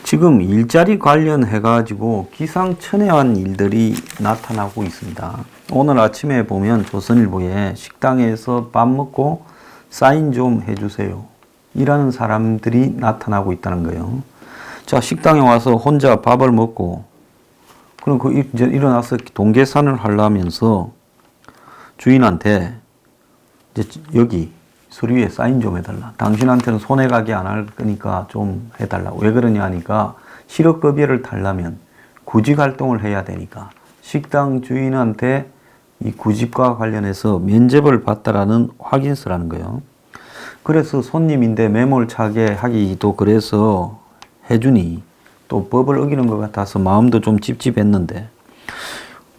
지금 일자리 관련해 가지고 기상천외한 일들이 나타나고 있습니다. 오늘 아침에 보면 조선일보에 식당에서 밥 먹고 사인 좀 해주세요 이라는 사람들이 나타나고 있다는 거예요. 자, 식당에 와서 혼자 밥을 먹고 그럼 이제 일어나서 동계산을 하려면서 주인한테 이제 여기 서류에 사인 좀 해달라. 당신한테는 손해가게 안 할 거니까 좀 해달라. 왜 그러냐 하니까 실업급여를 달라면 구직 활동을 해야 되니까 식당 주인한테 이 구직과 관련해서 면접을 받다라는 확인서라는 거예요. 그래서 손님인데 매몰차게 하기도 그래서 해주니 또 법을 어기는 것 같아서 마음도 좀 찝찝했는데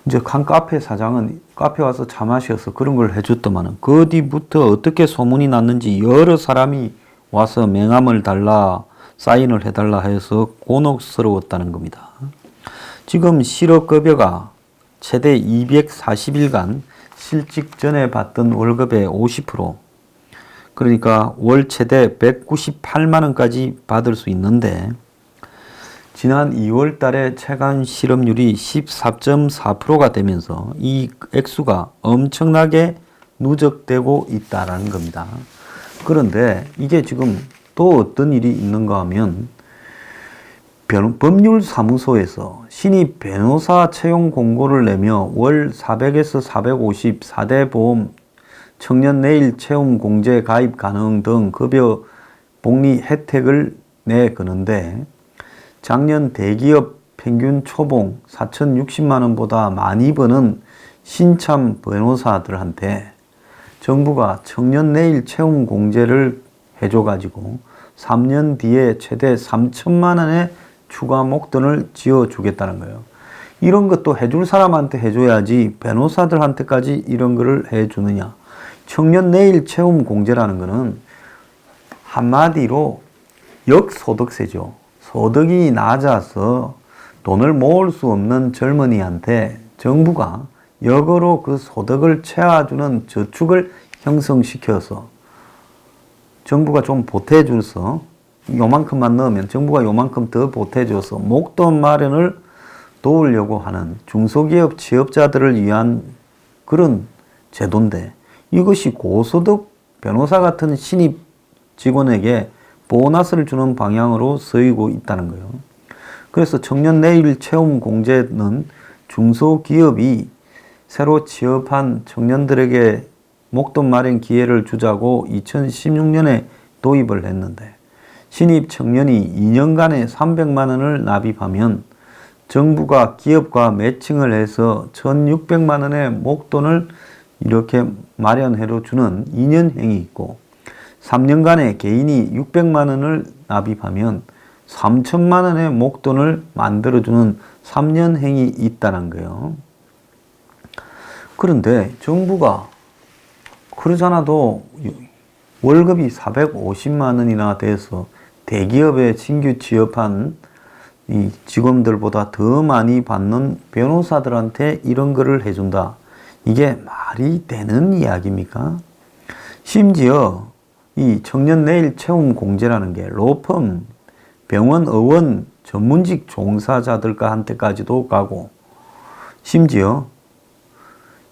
이제 한 카페 사장은 카페 와서 차 마셔서 그런 걸 해줬더만은 그 뒤부터 어떻게 소문이 났는지 여러 사람이 와서 명함을 달라 사인을 해달라 해서 곤혹스러웠다는 겁니다. 지금 실업급여가 최대 240일간 실직 전에 받던 월급의 50% 그러니까 월 최대 198만 원까지 받을 수 있는데 지난 2월 달에 체감 실업률이 14.4%가 되면서 이 액수가 엄청나게 누적되고 있다는 겁니다. 그런데 이게 지금 또 어떤 일이 있는가 하면 법률사무소에서 신입 변호사 채용 공고를 내며 월 400에서 450 4대 보험 청년 내일 채용 공제 가입 가능 등 급여 복리 혜택을 내거는데 작년 대기업 평균 초봉 4,060만 원보다 많이 버는 신참 변호사들한테 정부가 청년 내일 채용 공제를 해줘가지고 3년 뒤에 최대 3천만 원의 추가 목돈을 지어주겠다는 거예요. 이런 것도 해줄 사람한테 해줘야지 변호사들한테까지 이런 거를 해주느냐. 청년 내일 채용 공제라는 거는 한마디로 역소득세죠. 소득이 낮아서 돈을 모을 수 없는 젊은이한테 정부가 역으로 그 소득을 채워주는 저축을 형성시켜서 정부가 좀 보태줘서 요만큼만 넣으면 정부가 요만큼 더 보태줘서 목돈 마련을 도우려고 하는 중소기업 취업자들을 위한 그런 제도인데 이것이 고소득 변호사 같은 신입 직원에게 보너스를 주는 방향으로 쓰이고 있다는 거예요. 그래서 청년 내일 채용 공제는 중소기업이 새로 취업한 청년들에게 목돈 마련 기회를 주자고 2016년에 도입을 했는데 신입 청년이 2년간에 300만 원을 납입하면 정부가 기업과 매칭을 해서 1,600만 원의 목돈을 이렇게 마련해 주는 2년행이 있고 3년간에 개인이 600만 원을 납입하면 3천만 원의 목돈을 만들어주는 3년행이 있다는 거예요. 그런데 정부가 그러잖아도 월급이 450만 원이나 돼서 대기업에 신규 취업한 이 직원들보다 더 많이 받는 변호사들한테 이런 거를 해준다. 이게 말이 되는 이야기입니까? 심지어 이 청년 내일 채용 공제라는 게 로펌, 병원, 의원, 전문직 종사자들과 한테까지도 가고 심지어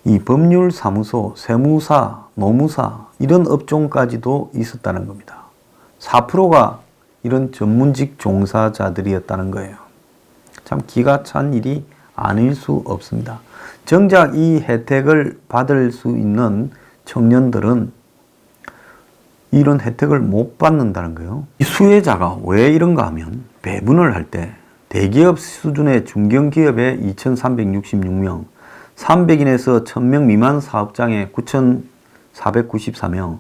이 법률사무소, 세무사, 노무사 이런 업종까지도 있었다는 겁니다. 4%가 이런 전문직 종사자들이었다는 거예요. 참 기가 찬 일이 아닐 수 없습니다. 정작 이 혜택을 받을 수 있는 청년들은 이런 혜택을 못 받는다는 거예요. 이 수혜자가 왜 이런가 하면 배분을 할 때 대기업 수준의 중견기업에 2,366명, 300인에서 1,000명 미만 사업장에 9,494명.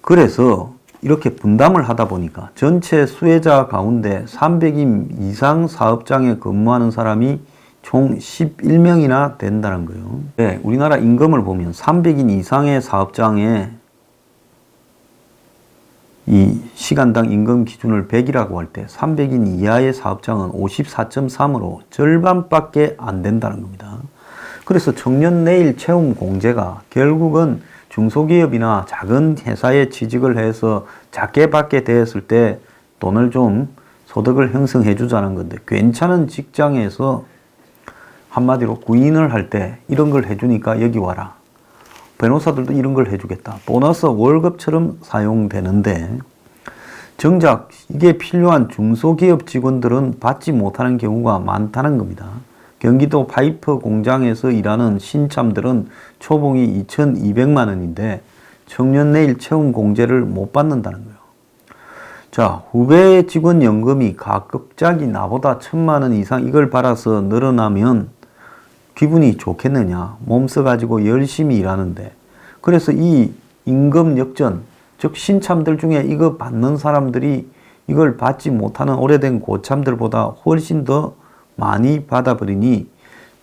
그래서 이렇게 분담을 하다 보니까 전체 수혜자 가운데 300인 이상 사업장에 근무하는 사람이 총 11명이나 된다는 거예요. 네, 우리나라 임금을 보면 300인 이상의 사업장에 이 시간당 임금 기준을 100이라고 할 때 300인 이하의 사업장은 54.3으로 절반밖에 안 된다는 겁니다. 그래서 청년 내일 채용 공제가 결국은 중소기업이나 작은 회사에 취직을 해서 작게 받게 되었을 때 돈을 좀 소득을 형성해 주자는 건데, 괜찮은 직장에서 한마디로 구인을 할 때 이런 걸 해주니까 여기 와라. 변호사들도 이런 걸 해주겠다. 보너스 월급처럼 사용되는데 정작 이게 필요한 중소기업 직원들은 받지 못하는 경우가 많다는 겁니다. 경기도 파이프 공장에서 일하는 신참들은 초봉이 2,200만 원인데 청년내일 채용 공제를 못 받는다는 거예요. 자, 후배 직원 연금이 갑자기 나보다 1,000만 원 이상 이걸 받아서 늘어나면 기분이 좋겠느냐. 몸 써가지고 열심히 일하는데. 그래서 이 임금 역전, 즉 신참들 중에 이거 받는 사람들이 이걸 받지 못하는 오래된 고참들보다 훨씬 더 많이 받아버리니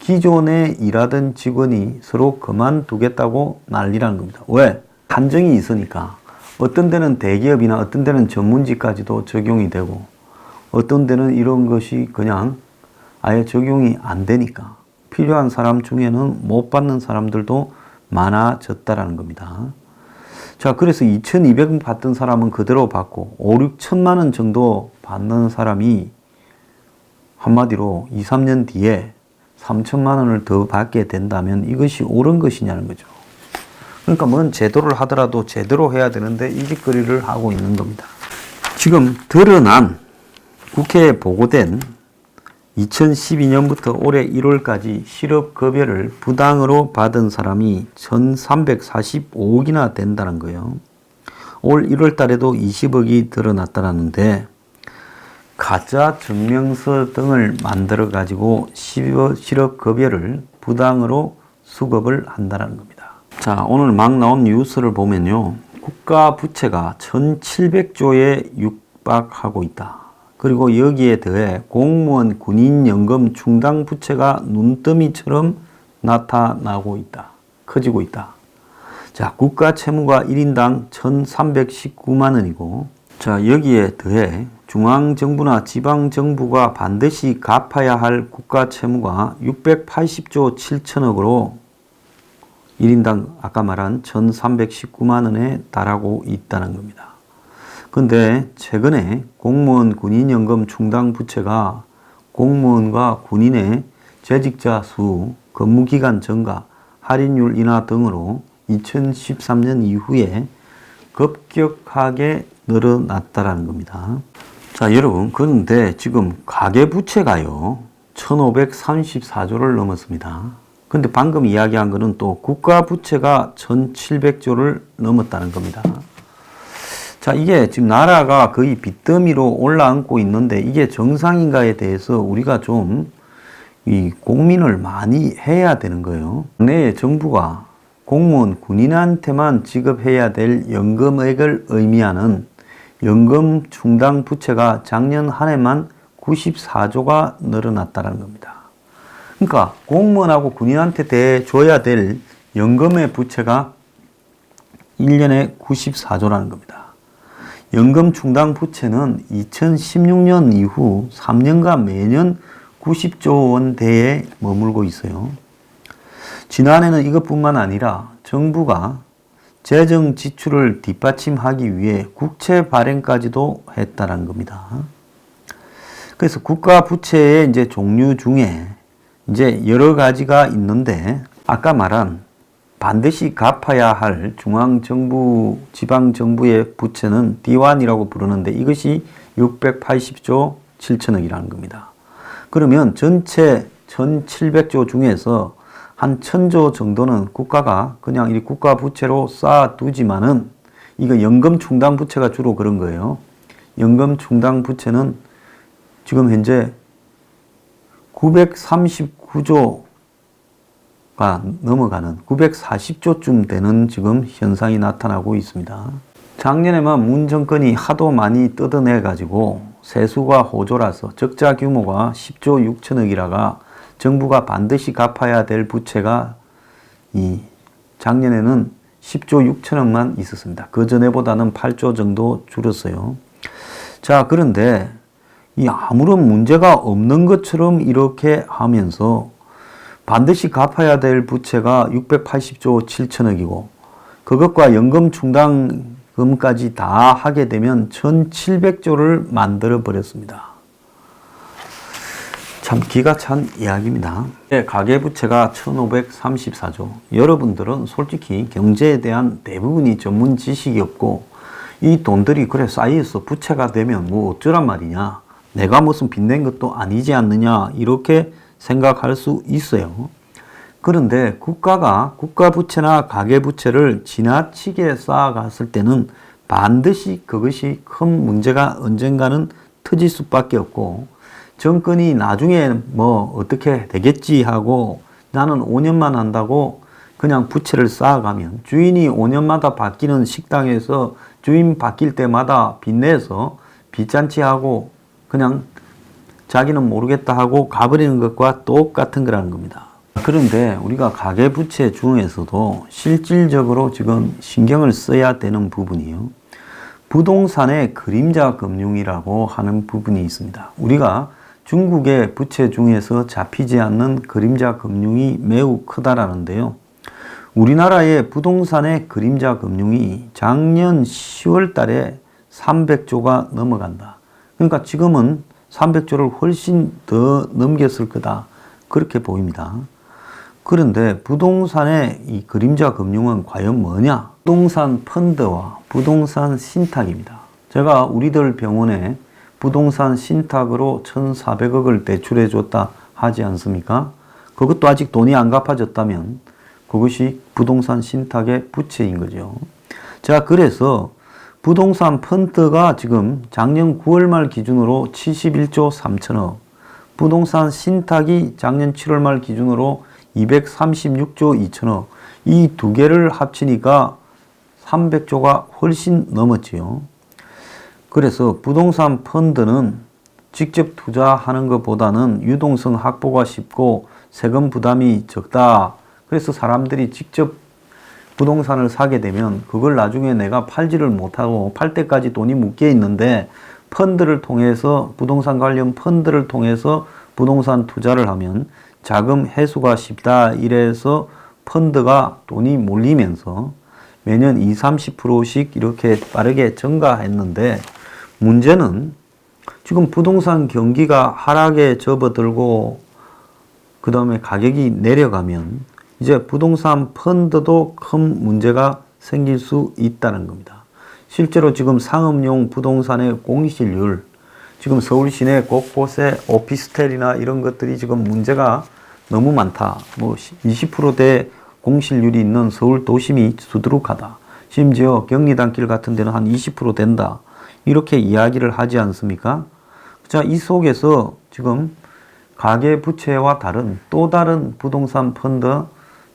기존에 일하던 직원이 서로 그만두겠다고 난리라는 겁니다. 왜? 한정이 있으니까. 어떤 데는 대기업이나 어떤 데는 전문직까지도 적용이 되고 어떤 데는 이런 것이 그냥 아예 적용이 안 되니까 필요한 사람 중에는 못 받는 사람들도 많아졌다라는 겁니다. 자, 그래서 2,200원 받던 사람은 그대로 받고 5, 6천만 원 정도 받는 사람이 한마디로 2, 3년 뒤에 3천만 원을 더 받게 된다면 이것이 옳은 것이냐는 거죠. 그러니까 뭔 제도를 하더라도 제대로 해야 되는데 이 짓거리를 하고 있는 겁니다. 지금 드러난 국회에 보고된 2012년부터 올해 1월까지 실업급여를 부당으로 받은 사람이 1,345억이나 된다는 거예요. 올 1월 달에도 20억이 드러났다는데 가짜 증명서 등을 만들어 가지고 실업급여를 부당으로 수급을 한다는 겁니다. 자, 오늘 막 나온 뉴스를 보면요. 국가 부채가 1,700조에 육박하고 있다. 그리고 여기에 더해 공무원 군인연금 충당 부채가 눈더미처럼 나타나고 있다. 커지고 있다. 자, 국가 채무가 1인당 1,319만 원이고, 자, 여기에 더해 중앙정부나 지방정부가 반드시 갚아야 할 국가 채무가 680조 7천억으로 1인당 아까 말한 1,319만 원에 달하고 있다는 겁니다. 근데 최근에 공무원 군인연금 충당 부채가 공무원과 군인의 재직자 수, 근무기간 증가, 할인율 인하 등으로 2013년 이후에 급격하게 늘어났다라는 겁니다. 자, 여러분, 그런데 지금 가계부채가요 1,534조를 넘었습니다. 근데 방금 이야기한 거는 또 국가부채가 1,700조를 넘었다는 겁니다. 자, 이게 지금 나라가 거의 빚더미로 올라앉고 있는데 이게 정상인가에 대해서 우리가 좀 이 고민을 많이 해야 되는 거예요. 내 정부가 공무원 군인한테만 지급해야 될 연금액을 의미하는 연금 충당 부채가 작년 한 해만 94조가 늘어났다는 겁니다. 그러니까 공무원하고 군인한테 대줘야 될 연금의 부채가 1년에 94조라는 겁니다. 연금 충당 부채는 2016년 이후 3년간 매년 90조 원대에 머물고 있어요. 지난해는 이것뿐만 아니라 정부가 재정 지출을 뒷받침하기 위해 국채 발행까지도 했다는 겁니다. 그래서 국가 부채의 이제 종류 중에 이제 여러 가지가 있는데 아까 말한 반드시 갚아야 할 중앙정부, 지방정부의 부채는 디완이라고 부르는데 이것이 680조 7천억이라는 겁니다. 그러면 전체 1,700조 중에서 한 1,000조 정도는 국가가 그냥 이 국가 부채로 쌓아두지만은 이거 연금 충당 부채가 주로 그런 거예요. 연금 충당 부채는 지금 현재 939조가 넘어가는 940조쯤 되는 지금 현상이 나타나고 있습니다. 작년에만 문 정권이 하도 많이 뜯어내 가지고 세수가 호조라서 적자 규모가 10조 6천억이라가 정부가 반드시 갚아야 될 부채가 이 작년에는 10조 6천억만 있었습니다. 그 전에보다는 8조 정도 줄었어요. 자, 그런데 이 아무런 문제가 없는 것처럼 이렇게 하면서 반드시 갚아야 될 부채가 680조 7천억이고 그것과 연금 충당금까지 다 하게 되면 1,700조를 만들어 버렸습니다. 참 기가 찬 이야기입니다. 가계부채가 1534조. 여러분들은 솔직히 경제에 대한 대부분이 전문 지식이 없고 이 돈들이 그래 쌓여서 부채가 되면 뭐 어쩌란 말이냐, 내가 무슨 빚낸 것도 아니지 않느냐, 이렇게 생각할 수 있어요. 그런데 국가가 국가부채나 가계부채를 지나치게 쌓아갔을 때는 반드시 그것이 큰 문제가 언젠가는 터질 수밖에 없고, 정권이 나중에 뭐 어떻게 되겠지 하고 나는 5년만 한다고 그냥 부채를 쌓아가면 주인이 5년마다 바뀌는 식당에서 주인 바뀔 때마다 빚내서 빚잔치하고 그냥 자기는 모르겠다 하고 가버리는 것과 똑같은 거라는 겁니다. 그런데 우리가 가계부채 중에서도 실질적으로 지금 신경을 써야 되는 부분이요, 부동산의 그림자 금융이라고 하는 부분이 있습니다. 우리가 중국의 부채 중에서 잡히지 않는 그림자 금융이 매우 크다라는데요. 우리나라의 부동산의 그림자 금융이 작년 10월 달에 300조가 넘어간다. 그러니까 지금은 300조를 훨씬 더 넘겼을 거다, 그렇게 보입니다. 그런데 부동산의 이 그림자 금융은 과연 뭐냐? 부동산 펀드와 부동산 신탁입니다. 제가 우리들 병원에 부동산 신탁으로 1,400억을 대출해 줬다 하지 않습니까? 그것도 아직 돈이 안 갚아졌다면 그것이 부동산 신탁의 부채인 거죠. 자, 그래서 부동산 펀드가 지금 작년 9월 말 기준으로 71조 3천억, 부동산 신탁이 작년 7월 말 기준으로 236조 2천억, 이 두 개를 합치니까 300조가 훨씬 넘었지요. 그래서 부동산 펀드는 직접 투자하는 것보다는 유동성 확보가 쉽고 세금 부담이 적다. 그래서 사람들이 직접 부동산을 사게 되면 그걸 나중에 내가 팔지를 못하고 팔 때까지 돈이 묶여 있는데, 펀드를 통해서 부동산 관련 펀드를 통해서 부동산 투자를 하면 자금 회수가 쉽다. 이래서 펀드가 돈이 몰리면서 매년 20-30%씩 이렇게 빠르게 증가했는데, 문제는 지금 부동산 경기가 하락에 접어들고 그 다음에 가격이 내려가면 이제 부동산 펀드도 큰 문제가 생길 수 있다는 겁니다. 실제로 지금 상업용 부동산의 공실률, 지금 서울 시내 곳곳에 오피스텔이나 이런 것들이 지금 문제가 너무 많다. 뭐 20%대 공실률이 있는 서울 도심이 수두룩하다. 심지어 경리단길 같은 데는 한 20% 된다. 이렇게 이야기를 하지 않습니까? 자, 이 속에서 지금 가계부채와 다른 또 다른 부동산 펀드,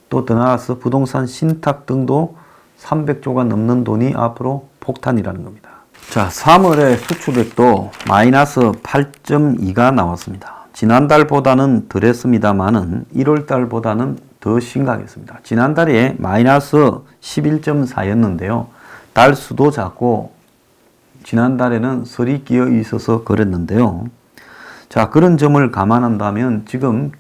또 더 나아가서 부동산 신탁 등도 300조가 넘는 돈이 앞으로 폭탄이라는 겁니다. 자, 3월에 수출액도 마이너스 8.2가 나왔습니다. 지난달보다는 덜했습니다만은 1월달보다는 더 심각했습니다. 지난달에 마이너스 11.4였는데요. 달수도 작고 지난달에는 설이 끼어 있어서 그랬는데요. 자, 그런 점을 감안한다면 지금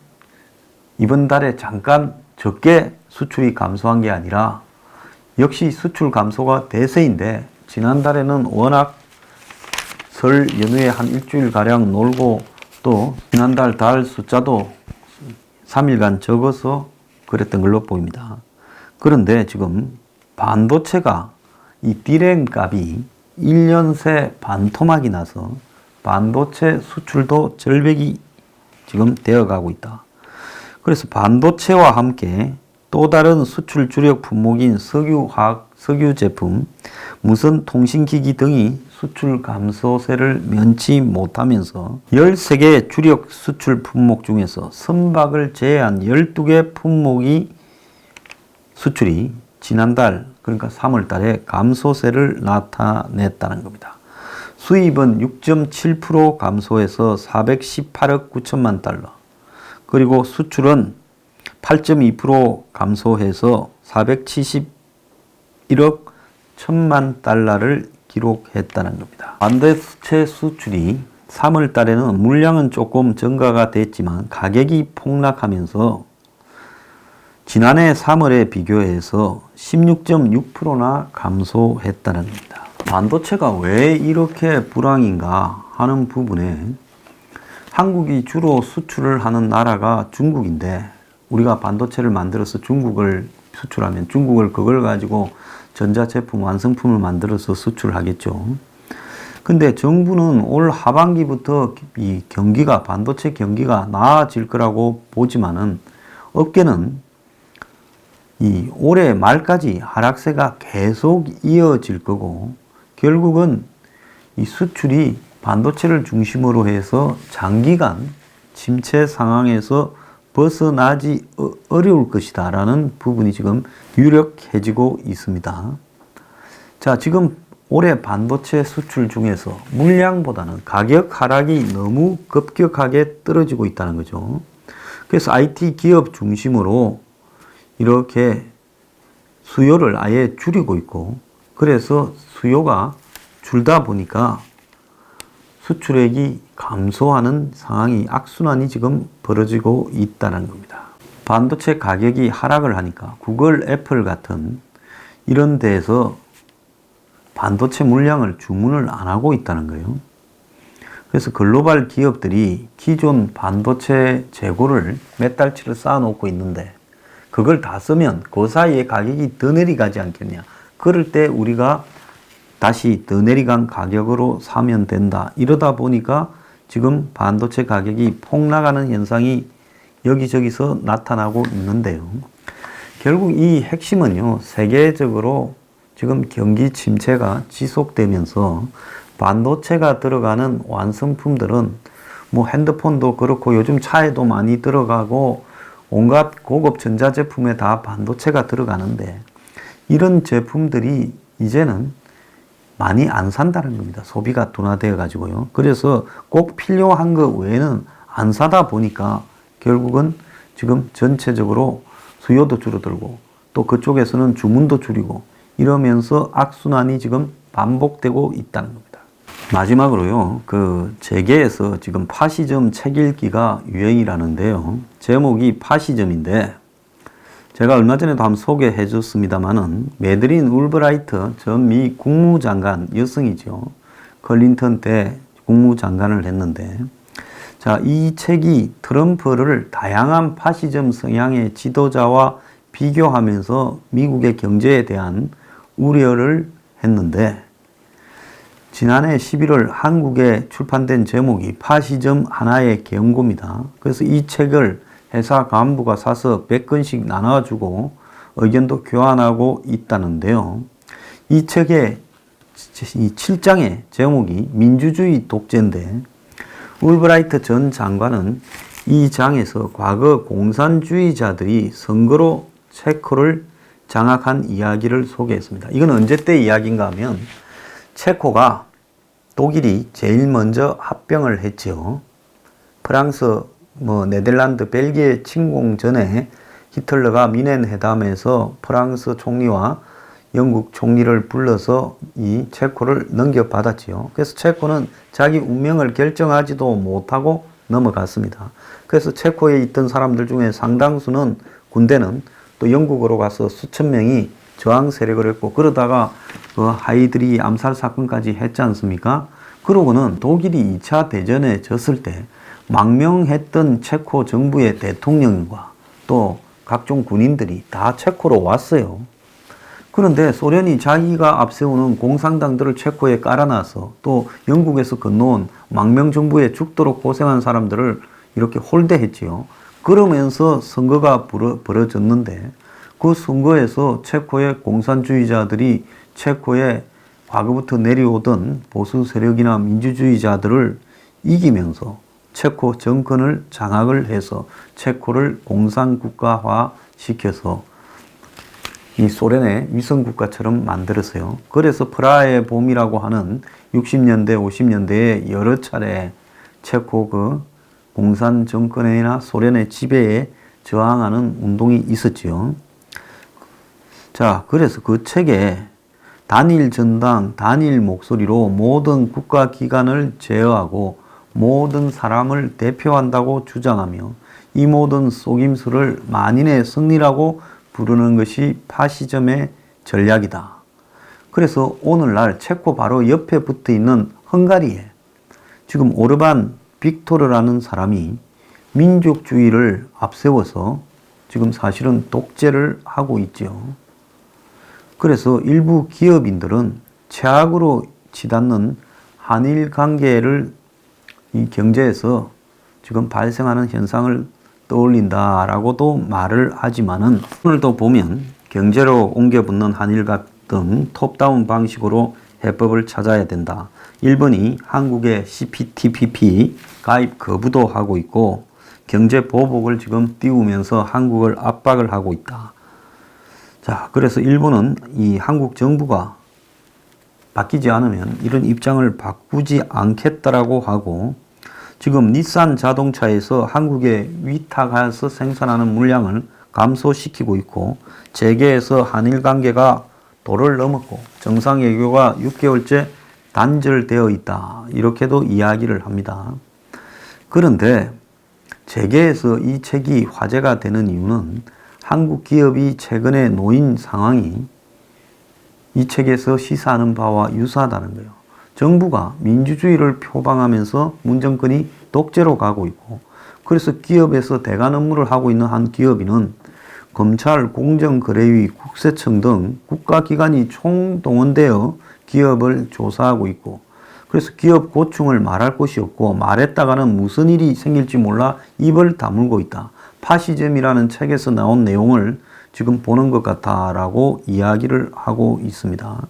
이번 달에 잠깐 적게 수출이 감소한 게 아니라 역시 수출 감소가 대세인데, 지난달에는 워낙 설 연휴에 한 일주일가량 놀고 또 지난달 달 숫자도 3일간 적어서 그랬던 걸로 보입니다. 그런데 지금 반도체가 이 디램 값이 1년 새 반토막이 나서 반도체 수출도 절벽이 지금 되어가고 있다. 그래서 반도체와 함께 또 다른 수출 주력 품목인 석유화학, 석유 제품, 무선 통신기기 등이 수출 감소세를 면치 못하면서 13개 주력 수출 품목 중에서 선박을 제외한 12개 품목이 수출이 지난달, 그러니까 3월 달에 감소세를 나타냈다는 겁니다. 수입은 6.7% 감소해서 418억 9천만 달러, 그리고 수출은 8.2% 감소해서 471억 1천만 달러를 기록했다는 겁니다. 반도체 수출이 3월 달에는 물량은 조금 증가가 됐지만 가격이 폭락하면서 지난해 3월에 비교해서 16.6%나 감소했다는 겁니다. 반도체가 왜 이렇게 불황인가 하는 부분에 한국이 주로 수출을 하는 나라가 중국인데 우리가 반도체를 만들어서 중국을 수출하면 중국을 그걸 가지고 전자제품, 완성품을 만들어서 수출하겠죠. 근데 정부는 올 하반기부터 이 경기가, 반도체 경기가 나아질 거라고 보지만은 업계는 이 올해 말까지 하락세가 계속 이어질 거고 결국은 이 수출이 반도체를 중심으로 해서 장기간 침체 상황에서 벗어나지 어려울 것이다 라는 부분이 지금 유력해지고 있습니다. 자, 지금 올해 반도체 수출 중에서 물량보다는 가격 하락이 너무 급격하게 떨어지고 있다는 거죠. 그래서 IT 기업 중심으로 이렇게 수요를 아예 줄이고 있고 그래서 수요가 줄다 보니까 수출액이 감소하는 상황이 악순환이 지금 벌어지고 있다는 겁니다. 반도체 가격이 하락을 하니까 구글, 애플 같은 이런 데에서 반도체 물량을 주문을 안 하고 있다는 거예요. 그래서 글로벌 기업들이 기존 반도체 재고를 몇 달치를 쌓아놓고 있는데 그걸 다 쓰면 그 사이에 가격이 더 내려가지 않겠냐. 그럴 때 우리가 다시 더 내려간 가격으로 사면 된다. 이러다 보니까 지금 반도체 가격이 폭락하는 현상이 여기저기서 나타나고 있는데요. 결국 이 핵심은요, 세계적으로 지금 경기 침체가 지속되면서 반도체가 들어가는 완성품들은 뭐 핸드폰도 그렇고 요즘 차에도 많이 들어가고 온갖 고급 전자제품에 다 반도체가 들어가는데 이런 제품들이 이제는 많이 안 산다는 겁니다. 소비가 둔화되어 가지고요. 그래서 꼭 필요한 것 외에는 안 사다 보니까 결국은 지금 전체적으로 수요도 줄어들고 또 그쪽에서는 주문도 줄이고 이러면서 악순환이 지금 반복되고 있다는 겁니다. 마지막으로요, 그 재계에서 지금 파시점 책 읽기가 유행이라는데요. 제목이 파시점인데 제가 얼마 전에도 한번 소개해 줬습니다만은 매드린 울브라이트 전 미 국무장관 여성이죠. 클린턴 때 국무장관을 했는데 자, 이 책이 트럼프를 다양한 파시점 성향의 지도자와 비교하면서 미국의 경제에 대한 우려를 했는데 지난해 11월 한국에 출판된 제목이 파시점 하나의 경고입니다. 그래서 이 책을 회사 간부가 사서 100권씩 나눠주고 의견도 교환하고 있다는데요. 이 책의 이 7장의 제목이 민주주의 독재인데 울브라이트 전 장관은 이 장에서 과거 공산주의자들이 선거로 체코를 장악한 이야기를 소개했습니다. 이건 언제 때 이야기인가 하면 체코가 독일이 제일 먼저 합병을 했죠. 프랑스, 네덜란드, 벨기에 침공 전에 히틀러가 미넨 회담에서 프랑스 총리와 영국 총리를 불러서 이 체코를 넘겨받았지요. 그래서 체코는 자기 운명을 결정하지도 못하고 넘어갔습니다. 그래서 체코에 있던 사람들 중에 상당수는 군대는 또 영국으로 가서 수천 명이 저항 세력을 했고 그러다가 그 하이드리 암살 사건까지 했지 않습니까? 그러고는 독일이 2차 대전에 졌을 때 망명했던 체코 정부의 대통령과 또 각종 군인들이 다 체코로 왔어요. 그런데 소련이 자기가 앞세우는 공산당들을 체코에 깔아놔서 또 영국에서 건너온 망명 정부에 죽도록 고생한 사람들을 이렇게 홀대했지요. 그러면서 선거가 벌어졌는데 그 선거에서 체코의 공산주의자들이 체코에 과거부터 내려오던 보수 세력이나 민주주의자들을 이기면서 체코 정권을 장악을 해서 체코를 공산국가화 시켜서 이 소련의 위성국가처럼 만들었어요. 그래서 프라하의 봄이라고 하는 60년대, 50년대에 여러 차례 체코 그 공산 정권이나 소련의 지배에 저항하는 운동이 있었지요. 자, 그래서 그 책에 단일 전당, 단일 목소리로 모든 국가기관을 제어하고 모든 사람을 대표한다고 주장하며 이 모든 속임수를 만인의 승리라고 부르는 것이 파시즘의 전략이다. 그래서 오늘날 체코 바로 옆에 붙어 있는 헝가리에 지금 오르반 빅토르라는 사람이 민족주의를 앞세워서 지금 사실은 독재를 하고 있죠. 그래서 일부 기업인들은 최악으로 치닫는 한일 관계를 이 경제에서 지금 발생하는 현상을 떠올린다라고도 말을 하지만은 오늘도 보면 경제로 옮겨붙는 한일 갈등 톱다운 방식으로 해법을 찾아야 된다. 일본이 한국의 CPTPP 가입 거부도 하고 있고 경제 보복을 지금 띄우면서 한국을 압박을 하고 있다. 자, 그래서 일본은 이 한국 정부가 바뀌지 않으면 이런 입장을 바꾸지 않겠다라고 하고 지금 닛산 자동차에서 한국에 위탁해서 생산하는 물량을 감소시키고 있고 재계에서 한일 관계가 도를 넘었고 정상외교가 6개월째 단절되어 있다. 이렇게도 이야기를 합니다. 그런데 재계에서 이 책이 화제가 되는 이유는 한국 기업이 최근에 놓인 상황이 이 책에서 시사하는 바와 유사하다는 거예요. 정부가 민주주의를 표방하면서 문정권이 독재로 가고 있고 그래서 기업에서 대관 업무를 하고 있는 한 기업인은 검찰, 공정거래위, 국세청 등 국가기관이 총동원되어 기업을 조사하고 있고 그래서 기업 고충을 말할 곳이 없고 말했다가는 무슨 일이 생길지 몰라 입을 다물고 있다. 파시즘이라는 책에서 나온 내용을 지금 보는 것 같다라고 이야기를 하고 있습니다.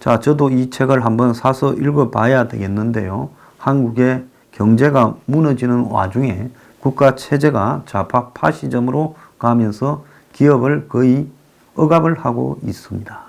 자, 저도 이 책을 한번 사서 읽어봐야 되겠는데요. 한국의 경제가 무너지는 와중에 국가 체제가 좌파 파시즘으로 가면서 기업을 거의 억압을 하고 있습니다.